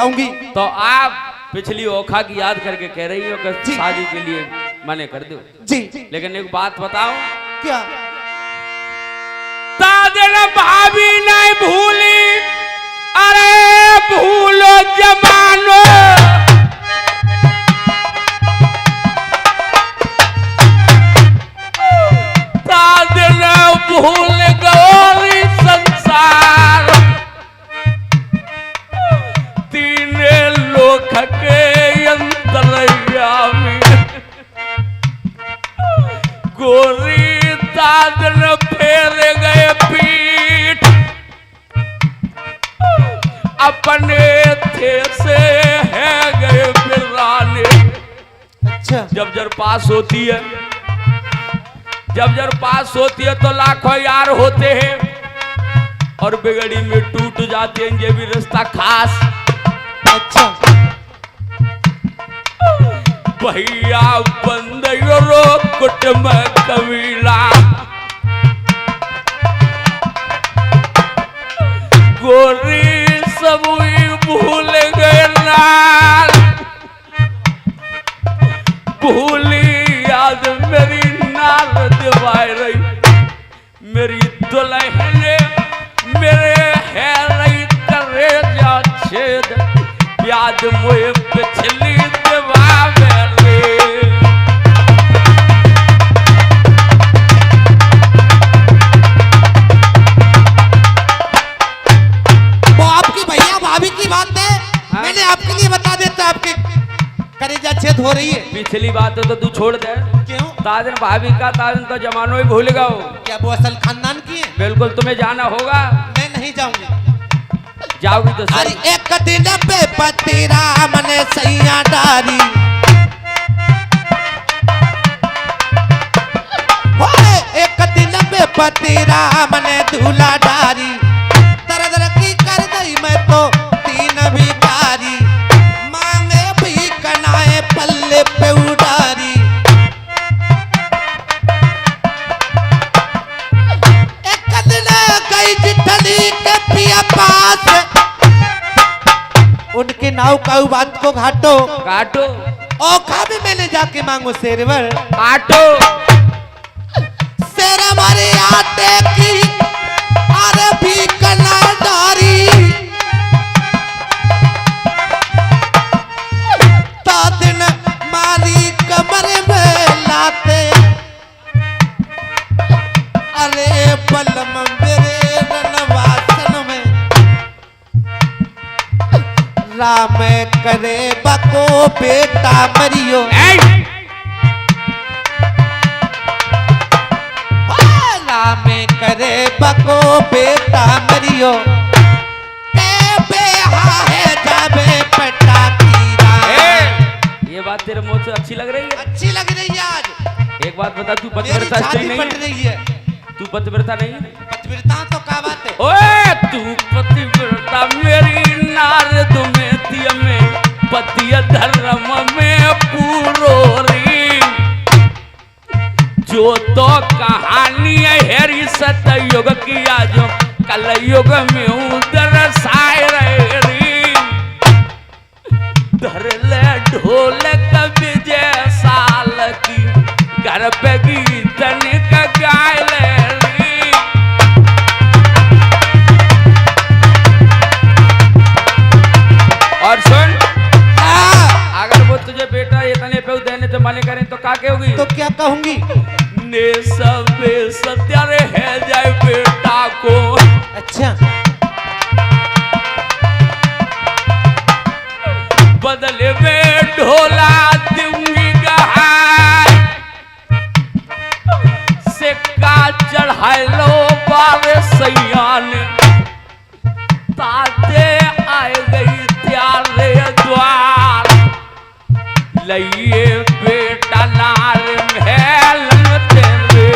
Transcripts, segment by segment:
जाऊंगी। तो आप पिछली ओखा की याद करके कह रही हो कि शादी के लिए मने कर दो जी। लेकिन एक बात बताओ क्या? तादन भाभी नहीं भूली, अरे भूलो जमानो, तादन भूल गौरी संसार, तीन लोक के अंतरया में गोरी तादन फेर गए पीठ, अपने थे से है गए बिराने। अच्छा। जब जर पास होती है, जब जर पास होती है तो लाखों यार होते हैं और बिगड़ी में टूट जाते हैं, ये भी रिश्ता खास। अच्छा। भैया बंद रो कुटुंब कबीला, गोरी सब भूल गए नाल, भूली याद मेरी नाल दिवाई रही, मेरी दुल्हन मेरे है रही करे जा छेद, याद मुझे पिछली दिवा मेरे। वो आपकी भैया भाभी की बात है। हाँ? मैंने आपके लिए बता देता, आपके करेजा छेद हो रही है। पिछली बात तो तू छोड़ दे। क्यों? ताजन भाभी का ताजन तो जमानो ही भूल गओ। क्या वो असल खानदान की है? बिल्कुल तुम्हें जाना होगा। मैं नहीं जाऊंगी। जाओगी तो अरे एक दिन पे पतिरा मने सैया डारी, एक दिन पे पतिरा मने दूल्हा डारी, दर दर की कर गई मैं तो तीन भिखारी, मांगे भी कनाए पल्ले पे उडारी। एक दिन गई जिठनी के पिया पास, उनके नाव का बात को घाटो काटो, ओखा भी मैंने जाके मांगो शेरवर काटो, शेर हमारे आटे की अरे भी कना डारी, तो दिन मारी कमरे में लाते, अरे बलम मेरे रनवासन में, राम करे बको बेटा मरियो, राम करे बको बेटा मरियो, है जाबे पटा कीरा। ये बात तेरे मुंह से अच्छी लग रही है? अच्छी लग रही है आज। एक बात बता, तू पतिव्रता स्त्री नहीं पट रही है? तू पतिव्रता नहीं है? पतिव्रता तो क्या बात है? ओए तू पतिव्रता मेरी नारद में थी में पति धर्म में पूरो री, जो तो कहानी है हेरी सतयुग की आज कल युग में उधर साय री, धर ले ढोलक विजय साल की घर पे गीतन का गाय ले री। और सुन, अगर वो तुझे बेटा इतने पे देने तो माने करें तो क्या कहोगी? तो क्या कहूंगी? ने सब सत्या रे है जाए बेटा को। अच्छा। बदले में ढोला दूंगी गहार, सिक्का चढ़ाए लो बारे सैयान, ताते आए गई त्यारे द्वार, लइए बेटा नार महल तेरे।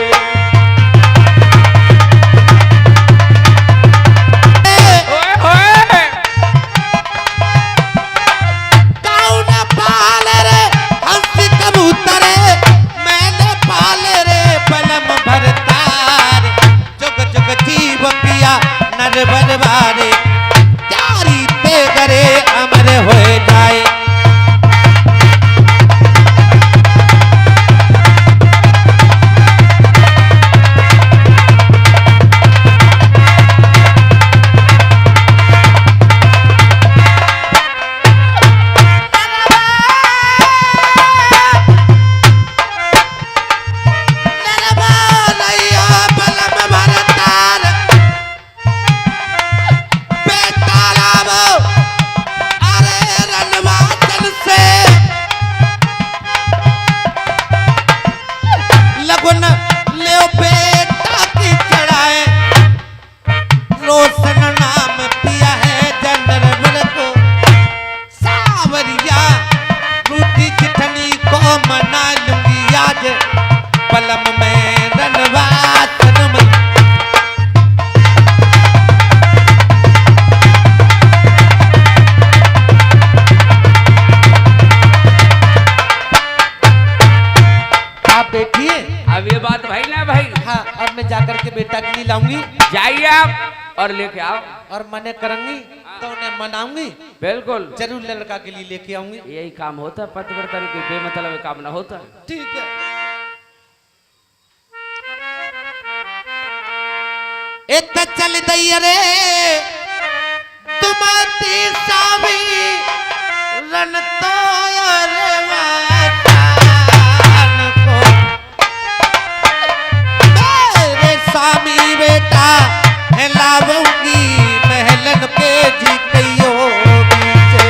नर बनवारे, त्यारी ते करे अमर में जाकर के बेटा के लिए लाऊंगी जाइए आप और लेके आओ। और मने करूंगी तो उन्हें मनाऊंगी, बिल्कुल जरूर लड़का के लिए लेके आऊंगी। यही काम होता है पतिव्रता के, बेमतलब काम ना होता। ठीक है। एक चल दैया रे तुम्हारी सावी रन तो रे वातान को मेरे स्वामी बेटा लाऊंगी महलन के जी कईयो बीचे।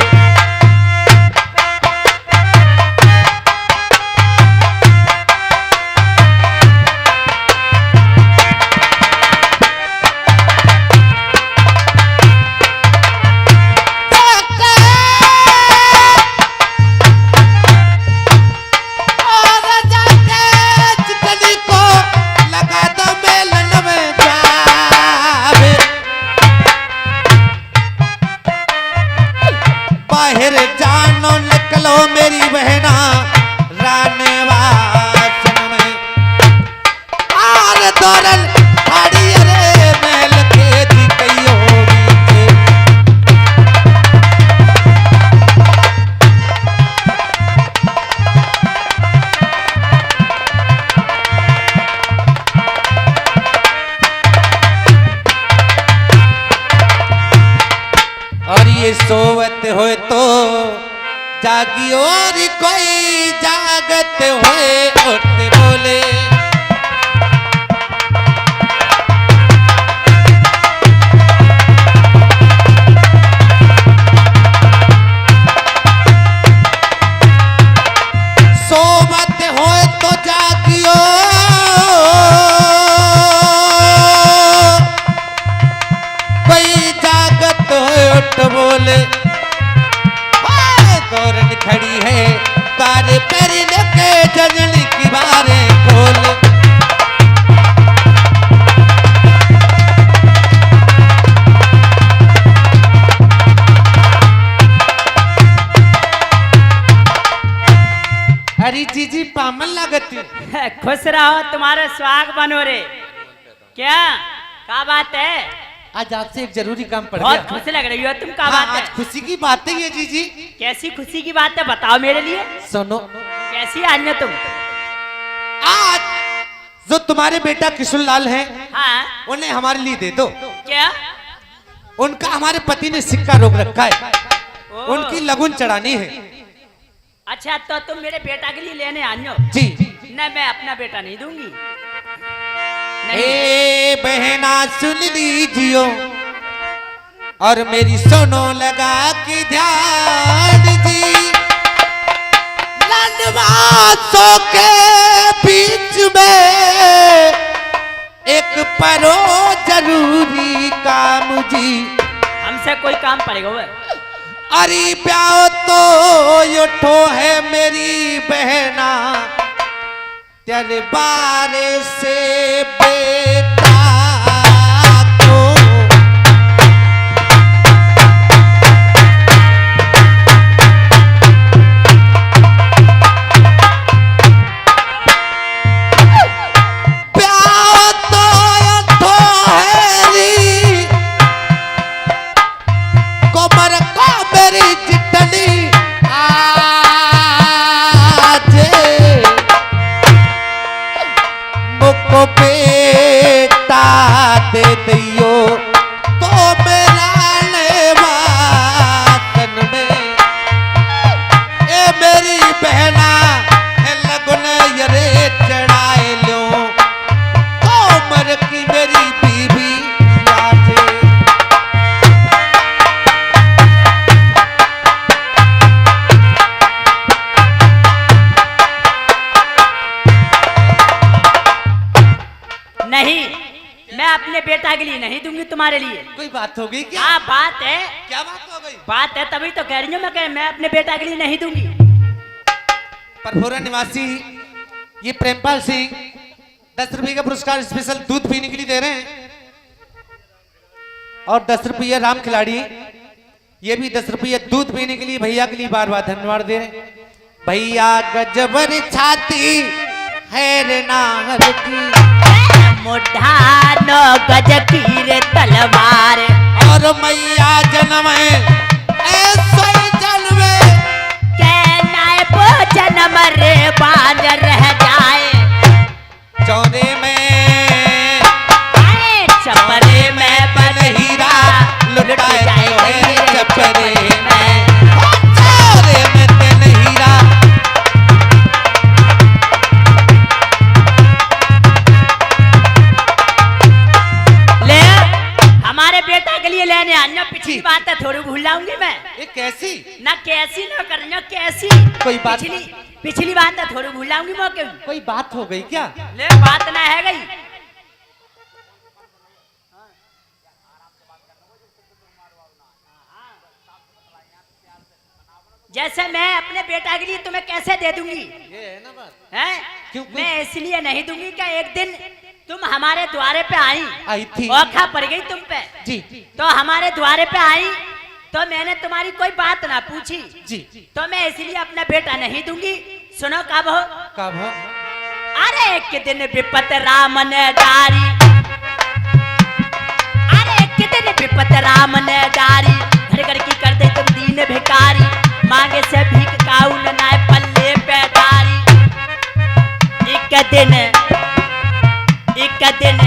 बाहर जानो निकलो मेरी बहना राने वासन में आर दौरन हाड़ी रे महल के जी कईयो बीचे। और ये सोवत हो तो जागी और कोई जागत होए उठ बोले। सोवत होए तो जागियो कोई जागत होए उठ बोले। तोरण खड़ी है तारे पैरी लेके जंगली की बारे खोल। अरे जीजी पामन लागती। खुश रहो, तुम्हारा स्वाग बनो रे। क्या बात है? आज आपसे एक जरूरी काम पड़ बहुत गया। खुश लग रही हो तुम। क्या हाँ, बात है? आज खुशी की बात है ये जीजी। कैसी खुशी की बात है बताओ मेरे लिए। सुनो, कैसी आज न तुम? आज जो तुम्हारे बेटा किशोर लाल हैं हाँ उन्हें हमारे लिए दे दो। क्या? उनका हमारे पति ने सिक्का रोक रखा है, ओ, उनकी लगन चढ़ानी है। अच्छा तो तुम मेरे बेटा के लिए लेने आनो? जी। न मैं अपना बेटा नहीं दूंगी। नहीं। ए बहना सुन लीजियो और मेरी सुनो लगा के ध्यान जी। लनवासों के बीच में एक परो जरूरी काम जी। हमसे कोई काम पड़ेगा वो? अरे प्याओ तो उठो है मेरी बहना तेरे बारे से बेटा को। प्याओ तो उठो है री कोमर को मेरी चिट्ठी आज मुझको बेटा दे दियो तो मेरा वातन में ए मेरी बहना लगन यरे चढ़ाए लो तो मर की मेरी बीवी लाजे। नहीं, मैं अपने बेटा के लिए नहीं दूंगी तुम्हारे लिए। कोई बात हो गई क्या? क्या बात है? क्या बात हो गई? बात है तभी तो कह रही हूँ मैं अपने बेटा के लिए नहीं दूंगी। परभोरा निवासी ये प्रेमपाल सिंह 10 रुपये का पुरस्कार स्पेशल दूध पीने के लिए दे रहे हैं और 10 रुपये राम खिलाड़ी ये भी 10 रुपये दूध पीने के लिए भैया के लिए बार बार धन्यवाद दे रहे हैं। भैया गजबर छाती है रे नाहर की मुड्ढा 9 गज की रे तलवार। और मैया जन्म ऐसे जन्मे वो जन्म रे बान रह जाए। चौरे में चपरे में बन हीरा लुटाए जाए चपरे में तेन हीरा। ले हमारे बेटा के लिए लेने आना। पिछली बात है थोड़ी भूल जाऊंगी मैं। ये कैसी ना कैसी ना करना कैसी कोई बात पिछली बात है थोड़ी भूल जाऊंगी मौके। कोई बात हो गई क्या? ले बात ना है गई। जैसे मैं अपने बेटा के लिए तुम्हें कैसे दे दूंगी, ये है ना बात है? क्यों? मैं इसलिए नहीं दूंगी कि एक दिन तुम हमारे द्वारे पे आई थी। औखा पड़ गई तुम पे जी। तो हमारे द्वारे पे आई तो मैंने तुम्हारी कोई बात ना पूछी जी। तो मैं इसलिए अपना बेटा नहीं दूंगी। सुनो कब हो? कब हो? अरे एक दिन विपत राम ने डारी। अरे एक दिन विपत राम ने डारी। घर घर की कर दे तुम दीन भिकारी। मांगे से भीख काउन ना पल्ले पे डारी। एक दिन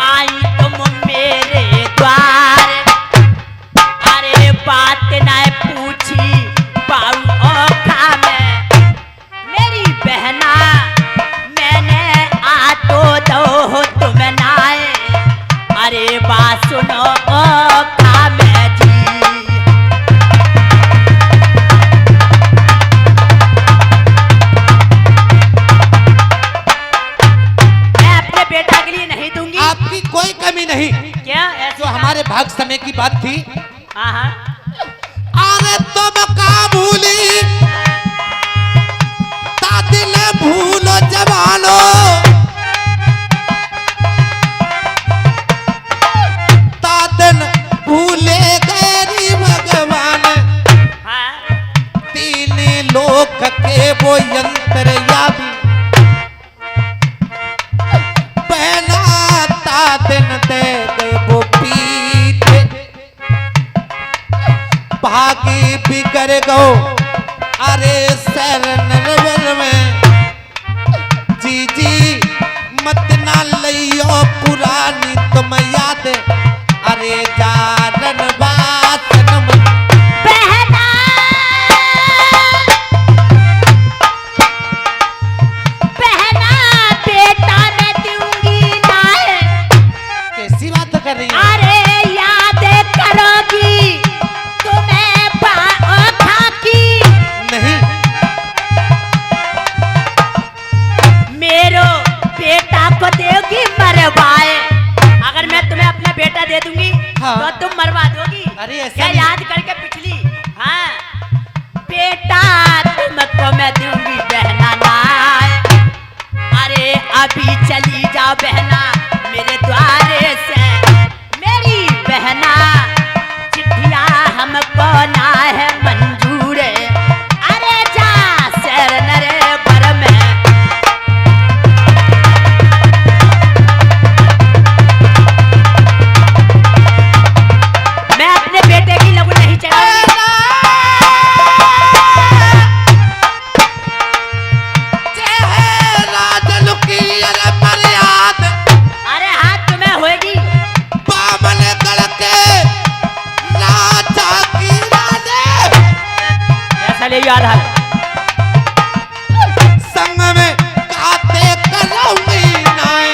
आई तुम मेरे द्वार। अरे बात ना पूछी पाऊ औखा में मेरी बहना। मैंने आ तो दो तुम नाए। अरे बात सुनो औखा में जी। बेटा के लिए नहीं दूंगी। आपकी कोई कमी नहीं। क्या जो हमारे भाग समय की बात थी। हाँ अरे तुम का भूली तादिल भूलो जवानो। तादिल भूले गैरी भगवान। हाँ। 3 लोक के वो यंत्र याद दिन दे गए वो पीठ। भागी बिगड़ गो अरे शरण में। जी जी मत ना लियो पुरानी तुम याद। अरे जारन बातन बहना बेटा मैं दूंगी ना। कैसी बात कर रही है? अरे याद करोगी तुम्हें औखा की नहीं। मेरो बेटा को देगी मरवाए। अगर मैं तुम्हें अपना बेटा दे दूंगी हाँ। तो तुम मरवा दोगी। अरे ऐसा क्या नहीं। याद करके पिछली। हाँ बेटा तुमको मैं दूंगी बहना ना। अरे अभी चली जाओ बहना मेरे द्वारे से। मेरी बहना चिट्ठिया हमको ना है मंजूर। अरे जा शहर नरे बर में। मैं अपने बेटे की लगन नहीं चढ़ाऊंगी। अरे हाथ तुम्हें होगी। बामन गढ़ के लाचा की राधे। ऐसा ले याद है। संग में काते कराऊंगी नाय।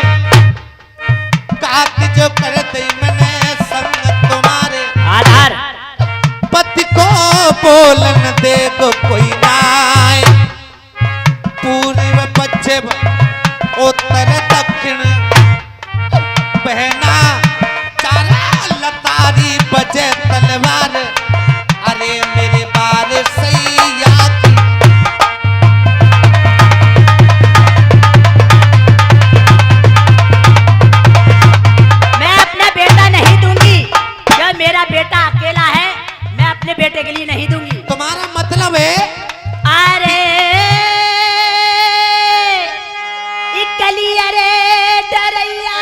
कात जो कर दे मैंने संग तुम्हारे। आधार पति को बोलन दे गो कोई नाय। पूर्व पश्चिम उत्तर दक्षिण बहना चारा लतारी बजे तलवार। अरे मेरे बार सैया की मैं अपना बेटा नहीं दूंगी। जब मेरा बेटा अकेला है मैं अपने बेटे के लिए नहीं दूंगी। तुम्हारा मतलब है? अरे इकली अरे डरैया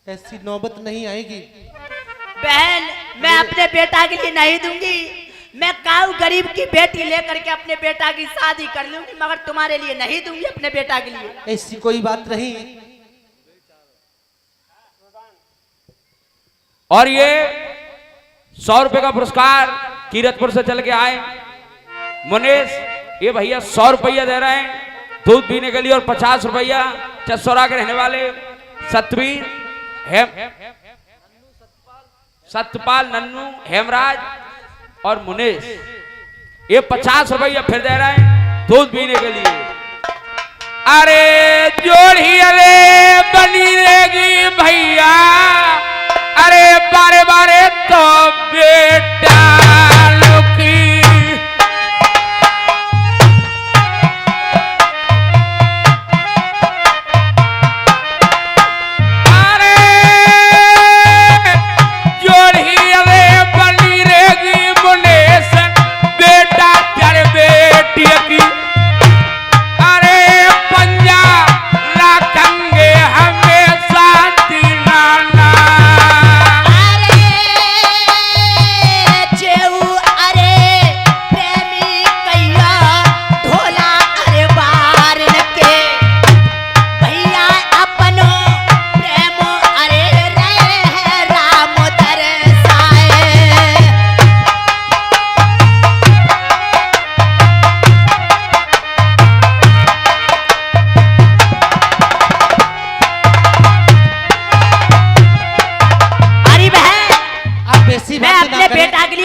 ऐसी नौबत नहीं आएगी। बहन मैं अपने बेटा के लिए नहीं दूंगी। मैं काऊ गरीब की बेटी लेकर के अपने बेटा की शादी कर लूंगी, मगर तुम्हारे लिए नहीं दूंगी अपने बेटा के लिए। ऐसी कोई बात नहीं। और ये 100 रुपए का पुरस्कार कीरतपुर से चल के आए मुनेश, ये भैया 100 रुपया दे रहे हैं दूध पीने के लिए, और 50 रुपया चसौरा के रहने वाले सतवीर सत्यपाल, नन्नू, हेमराज और मुनेश, ये 50 रुपया फिर दे रहे हैं दूध पीने के लिए। अरे जोड़ी अरे बनी रहेगी भैया, अरे बारे बारे तो बेटा लुकी। अरे जोड़ी अरे बनी रहेगी मुनेश, बेटा तेरे बेटी की, अरे पंजा रखेंगे हमेशा दीनाना।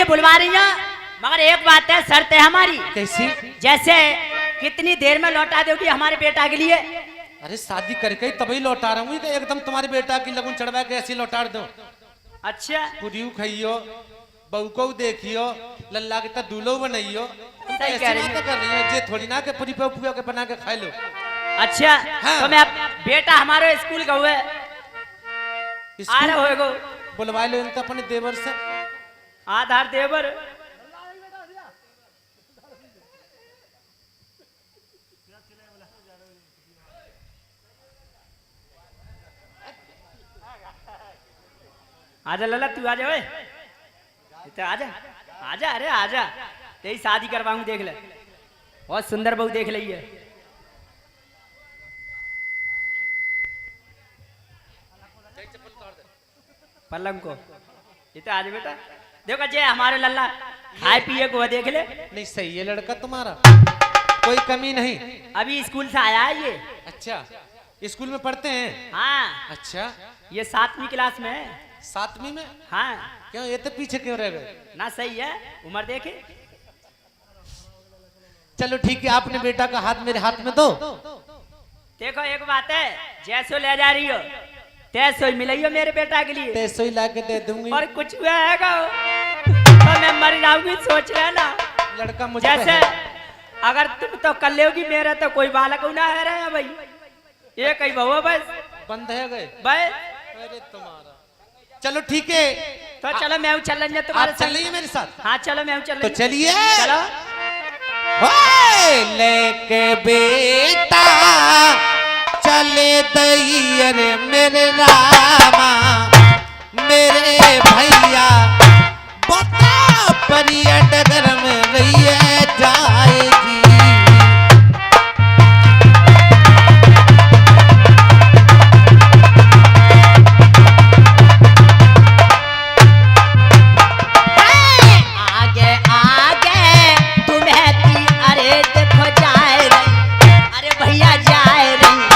बुलवा रही हैं, मगर एक बात है, शर्त है हमारी। कैसी? जैसे कितनी देर में लौटा दोगी हमारे बेटा के लिए? अरे शादी करके ही तभी लौटा रहा हूँ, एकदम तुम्हारे बेटा की लगन चढ़वा के ऐसे लौटा दो। अच्छा पूरी खाइयो, बहू को देखियो, लल्ला के दूल्हो बनाइयो। सही कह रही हो। कर रही है, जे थोड़ी ना के पूरी पुआ के बना के खा लो। अच्छा हाँ। तो मैं बेटा हमारे स्कूल का हुए आ रहा होएगो, बुलवा लो इनका अपने देवर से। आधार देवर आजा लला, तू आजा ओए, इधर आजा आजा, अरे आजा, तेरी शादी करवाऊं, देख ले, बहुत सुंदर बहू देख ली है। पलंग को इधर आजा बेटा, देखो जे हमारे लल्ला खाए पिए को देख ले। नहीं सही है लड़का तुम्हारा, कोई कमी नहीं। अभी स्कूल से आया है ये। अच्छा स्कूल में पढ़ते हैं? हाँ। अच्छा ये 7वीं क्लास में है। 7वीं में? हाँ। क्यों ये तो पीछे क्यों रह गए? ना सही है, उम्र देखे। चलो ठीक है, आपने बेटा का हाथ मेरे हाथ में दो। देखो एक बात है, जैसो ले जा रही हो तैसो ही मिलाइयो मेरे बेटा के लिए। तैसो ही ला के दे दूंगी। और कुछ हुआ है तो मैं मर जाऊंगी, सोच रहे ना। लड़का मुझे जैसे अगर तुम तो कर लोगी, मेरा तो कोई बालक ना है रहे भाई, ये कहीं बहु बस बंद है गए भाई। अरे तुम्हारा चलो ठीक है, तो चलो मैं चल रही तुम्हारे चल रही है मेरे साथ? हाँ चलो मैं चल तो रही। चलिए चलो लेके बेटा चले दैयर मेरे रामा, मेरे भैया बता परिया डगर में रहिए जाएगी। आगे आगे तुम्हें की, अरे देखो जाए रही, अरे भैया जाए रही,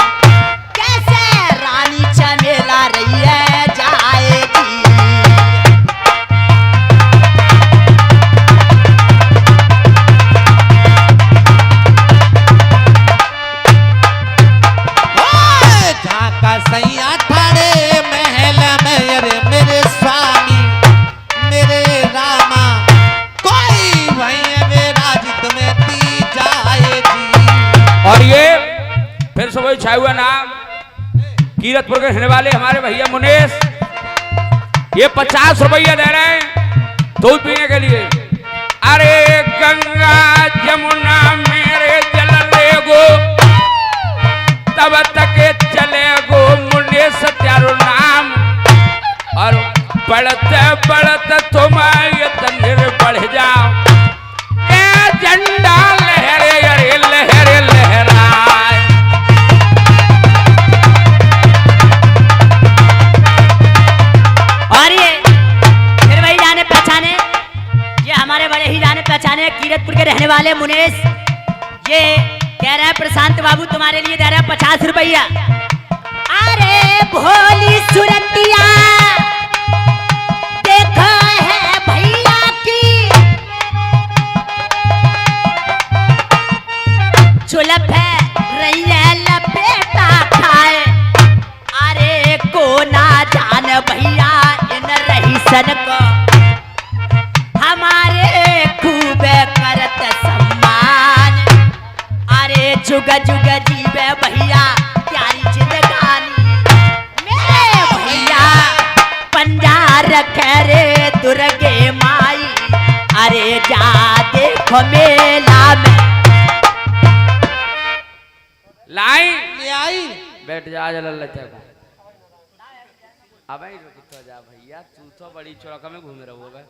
कैसे रानी चमेला रही है जाएगी। झाका सैया ठाड़े महल में, अरे मेरे स्वामी मेरे रामा, कोई भैया मेरा जित में दी जाएगी। और ये फिर से वही छाया हुआ नाम, कीरतपुर के रहने वाले हमारे भैया मुनेश, ये 50 रुपया दे रहे हैं दूध पीने के लिए। अरे गंगा जमुना मेरे जल ले गो, तब तक चले गो मुनेश त्यारो नाम, बढ़ते बढ़ते तुम इतने बढ़ जाओ के झंडा लहरे अरे लहरे लहराए। और ये फिर वही जाने पहचाने, ये हमारे बड़े ही जाने पहचाने कीरतपुर के रहने वाले मुनेश, ये कह रहे हैं प्रशांत बाबू तुम्हारे लिए दे रहे हैं 50 रुपया। अरे भोली सुरतिया देखो है भैया की, चुलप है रही है लपेटा खाए। अरे को ना जान भैया इन रहीसन को, हमारे खूब करत सम्मान। अरे जुग जुग जीवे भैया प्यारी जिंदगानी, मेरे भैया पंजा रखे रे दुर्गे माई। अरे जा देखो मेला में लाइन ले आई बैठ जा लल्लचा को। अबे रुक तो जा भैया, तू तो बड़ी चौका में घूम रहा होगा।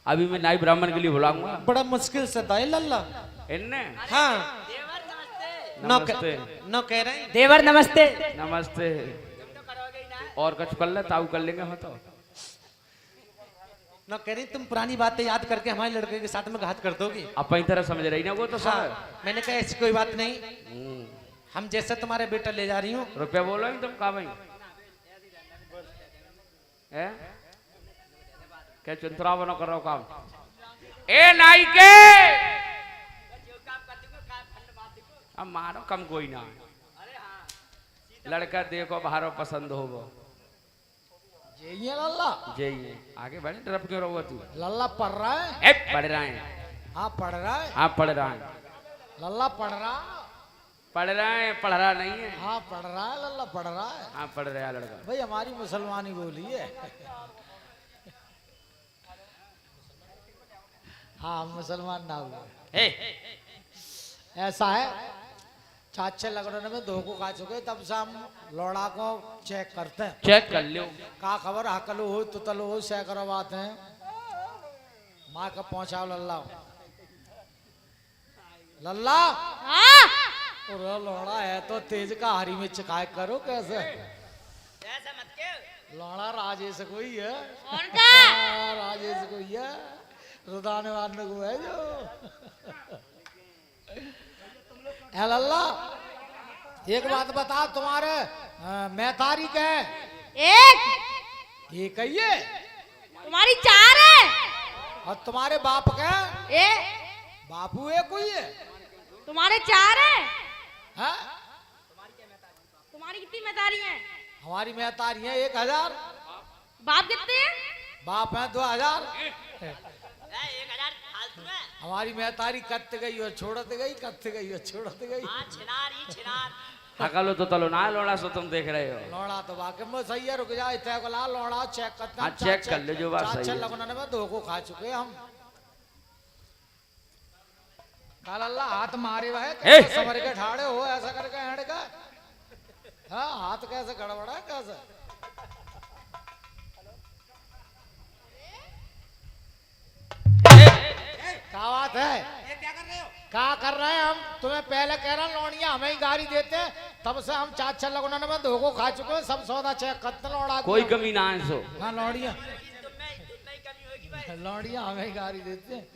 अभी मैं नाई ब्राह्मण के लिए बुलाऊंगा। बड़ा मुश्किल से दाई लल्ला। इनने हाँ नमस्ते न कह रहे हैं। देवर नमस्ते। नमस्ते। और कुछ कर ले ताऊ कर लेंगे हम तो। न कह रही तुम पुरानी बातें याद करके हमारे लड़के के साथ में घात कर दोगी। अपनी तरह समझ रही ना वो तो सब। हाँ, मैंने कहा ऐसी कोई बात नहीं, हम जैसे तुम्हारे बेटा ले जा रही हूँ। रुपया बोलो तुम कहा भाई है क्या चुंतरा बनो कर रहा हो काम। ए नाई के अब मारो कम कोई ना, लड़का देखो बाहरों पसंद हो वो ये लल्ला जय आगे बढ़े, डरप क्यों रहोगा तू। लल्ला पढ़ रहा है। ए पढ़ रहा है। हाँ पढ़ रहा है। हाँ पढ़ रहा है। लल्ला पढ़ रहा। पढ़ रहा है, पढ़ रहा नहीं है। हाँ पढ़ रहा है, लल्ला पढ़ रहा है। हाँ पढ़ रहा है लड़का। भाई हमारी मुसलमानी बोली है। हाँ हम मुसलमान ना हुए। ऐसा है, चाचे लगने में धोखो खा चुके, तब से हम लौड़ा को चेक करते हैं। चेक कर लो का खबर हकलो हो तुतलो हो सह करवाते हैं। माँ कब पहुंचाओ लल्ला। लल्ला और लौड़ा है तो तेज का हरी में चिकाय करो कैसे। लौड़ा राजेश कोई है। राजेश कोई है, रुदाने वाले को है जो। है लल्ला एक बात बता, तुम्हारे मैतारी का है एक ही है, तुम्हारी 4 है और तुम्हारे बाप का ए बापू है कोई है। तुम्हारे 4 है। हाँ? तुम्हारी कितनी मैदारी है? हमारी मैतारी है 1000, बाप कितने हैं? बाप है 2000। हमारी मैतारी कत गई और छोड़त गई, कत गई और छोड़त गई। हकलो तो तलो ना लौड़ा सो तुम देख रहे हो। लौड़ा तो वाकई में सही है, रुक जाए तय को ला लौड़ा चेक करते हाँ, चेक कर ले जो बात सही है। लगने में धोखो खा चुके हम। काल अल्लाह हाथ मारे हुआ है, कैसे समर के ठाड़े हो ऐसा करके हेड का। हाँ हाथ कैसे गड़बड़ा है कैसे। क्या बात है, क्या कर रहे हैं हम। तुम्हें पहले कह रहे हैं लौड़िया हमें ही गाड़ी देते हैं, तब से हम 4-6 लगने में धोखो खा चुके हैं। सब सौदा चेक करते लौड़ा कोई कमी ना है सो। हाँ लौड़िया लौड़िया हमें ही गाड़ी देते हैं।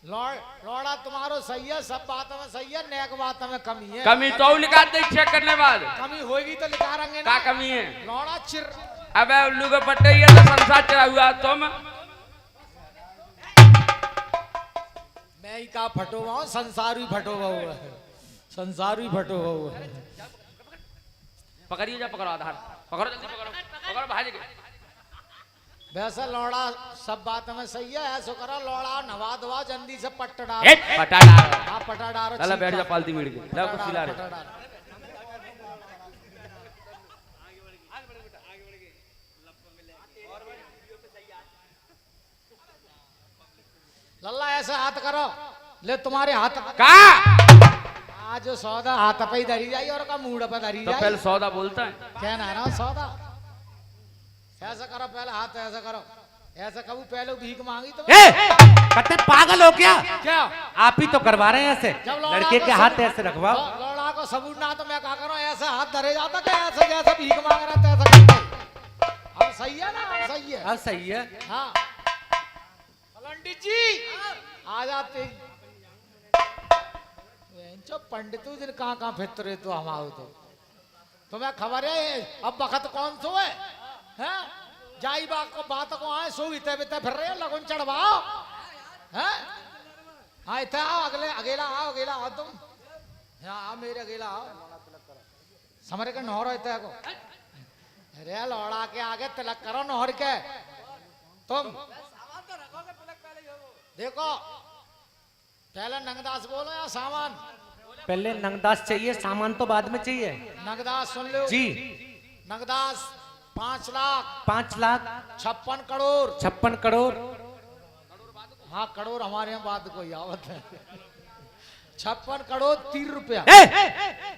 लौड़ा तुम्हारो सही है, सब बातों में सही है, नेक बातों में कमी है। कमी तो लिखा दे चेक करने बाद। कमी होगी तो लिखा रहेंगे क्या ना। कमी है? लौड़ा चिर। अबे उल्लू के पट्टे ये तो संसार चढ़ा हुआ तुम। मैं ही का फटो हुआ, संसार ही फटो हुआ है, संसार ही फटो हुआ है। पकड़िए जा, पकड़ो आधार, पकड़ो जल्दी पकड़ो, पकड़ो भाजी के। वैसे लौड़ा सब बात में सही है, ऐसा करो लौड़ा नवा दवा जल्दी से पट्ट डाल। पटा डालो। हाँ पटा डालो। चला बैठ जा पालती मीड़ के, जाओ कुछ खिला रहे। लल्ला ऐसे हाथ करो, ले तुम्हारे हाथ का आज सौदा हाथ पे ही धरी जाई और का मूड पे धरी तो जाई। पहले सौदा बोलता है। क्या ना ना सौदा ऐसा करो, पहले हाथ ऐसा करो, ऐसा कबू पहले भीख मांगी तो कते पागल हो क्या? क्या आप ही तो करवा रहे हैं ऐसे, जब लौड़ा लड़के को के हाथ सबूत- ऐसे रखवाओ। लौड़ा को सबूत ना तो मैं क्या करूं, ऐसे हाथ धरे जाता क्या, ऐसे जैसे भीख मांग रहा था ऐसा करते। अब सही है ना, अब सही है। हाँ सही है। हाँ पंडित जी आ जाते। जो पंडित दिन कहाँ फिर तो हम आओ तो तुम्हें खबर है अब वक्त कौन सो है, हैं? जाई बात को आए सो इते बिते फिर रहे लगन चढ़वाओ, हैं? हाँ इतना आओ, अगेला आओ तुम, हाँ आओ मेरे अगेला आओ, समझ के नौहर इतना को, अरे लौड़ा के आगे तिलक करो नौहर के तुम। देखो पहले नंगदास बोलो या सामान? पहले नंगदास चाहिए, सामान तो बाद में चाहिए। नगदास सुन लो जी। नगदास 5 लाख 5 लाख 56 करोड़। 56 करोड़। हाँ करोड़ हमारे यहाँ बात कोई आवत है। 56 करोड़ 3 रुपया।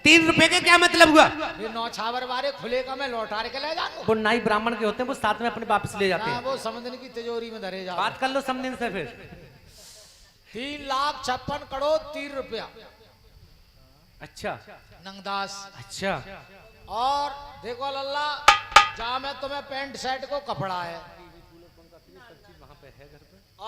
3 रुपए के क्या मतलब हुआ? ये 9 छावर वाले खुले का मैं लौटा के ले जाऊंगा। वो नाई ब्राह्मण के होते हैं, वो साथ में अपने वापस ले जाते ना हैं। वो समझने की तिजोरी में धरे जा। बात कर लो समझने से फिर। 3 लाख 56 करोड़ 3 रुपया अच्छा नंगदास। अच्छा। और देखो लल्ला जहाँ में तुम्हें पैंट शर्ट को कपड़ा है,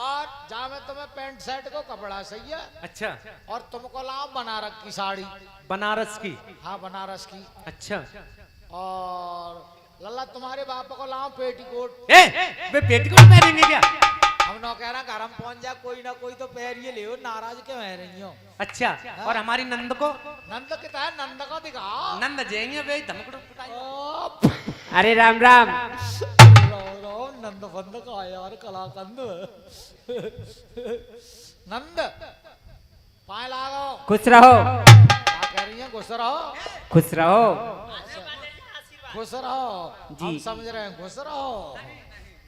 और जहाँ में तुम्हें पैंट शर्ट को कपड़ा सही है। अच्छा। और तुमको लाओ बनारस की साड़ी। बनारस की? हाँ बनारस की। अच्छा। और लल्ला तुम्हारे बाप को लाओ पेटीकोट। वे पेटीकोट पहनेंगे क्या? हम नौ कह रहा घर हम पहुंच जा, कोई ना कोई तो पैर ये ले, नाराज क्यों है रही हो? अच्छा। और हमारी नंद को? नंद कितना है, नंद को दिखाओ। नंद जाएंगे भाई धमकड़ो। अरे राम राम। नंद बंद का यार कलाकंद। नंद पाए लागो। खुश रहो। क्या कह रही है? खुश रहो। खुश रहो खुश रहो जी। हम समझ रहे हैं, खुश रहो।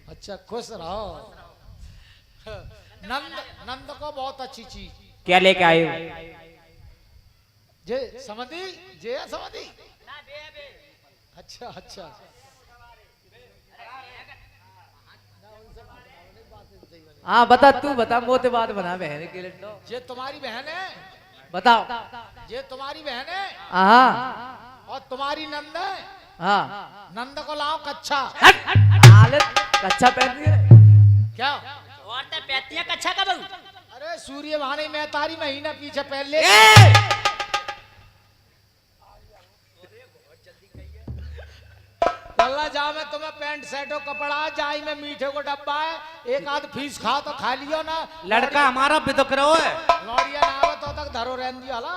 अच्छा खुश रहो। नंद को बहुत अच्छी चीज क्या लेके आए हो? जे समझी, जे समझी। अच्छा अच्छा। हाँ बता, तू बता, मोते बात बना बहन के लिए तो ये तुम्हारी बहन है? बताओ। ये तुम्हारी बहन है? हाँ और तुम्हारी नंद है? हाँ। नंद को लाओ कच्चा। हालत कच्चा पहन रही है क्या? और ते पैतियां कच्छा का बहू। अरे सूर्य भाने में तारी महीना पीछे पहले। लल्ला जा में तुम्हें पैंट शर्ट और कपड़ा, जाई में मीठे को डब्बा है, एक आध फीस खा तो खा लियो ना। लड़का हमारा बिदक रहो है। लौड़िया ना आवे तो तक धरो रहन दियो हला।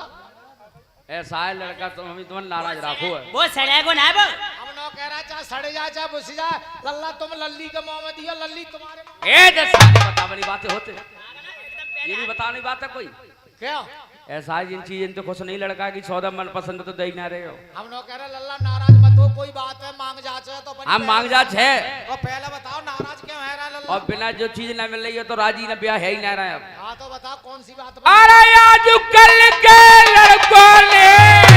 ऐसा है लड़का, तुम हमें तुम नाराज रखो है। वो सड़े को ना बो। हम नो कह रहा चाहे सड़े जा चाहे बुस जा, लल्ला तुम लल्ली के मुंह में दियो, लल्ली तुम्हारे मुंह में। ए दस बता वाली बातें होते हैं, ये भी बताने बात है कोई। क्या? ऐसा है जिन चीजें तो खुश नहीं लड़का की सौदा मन पसंद तो दे ही ना रहे हो। हम नो कह रहे लल्ला नाराज मत हो, कोई बात है मांग जाच है तो अपन हम मांग जाच है। और पहले बताओ नाराज क्यों है रहा लल्ला? और बिना जो चीज ना मिल रही है तो राजी ना ब्याह है ही ना रहा है अब। हाँ तो बताओ कौन सी बात? अरे आज कल के लड़कों ने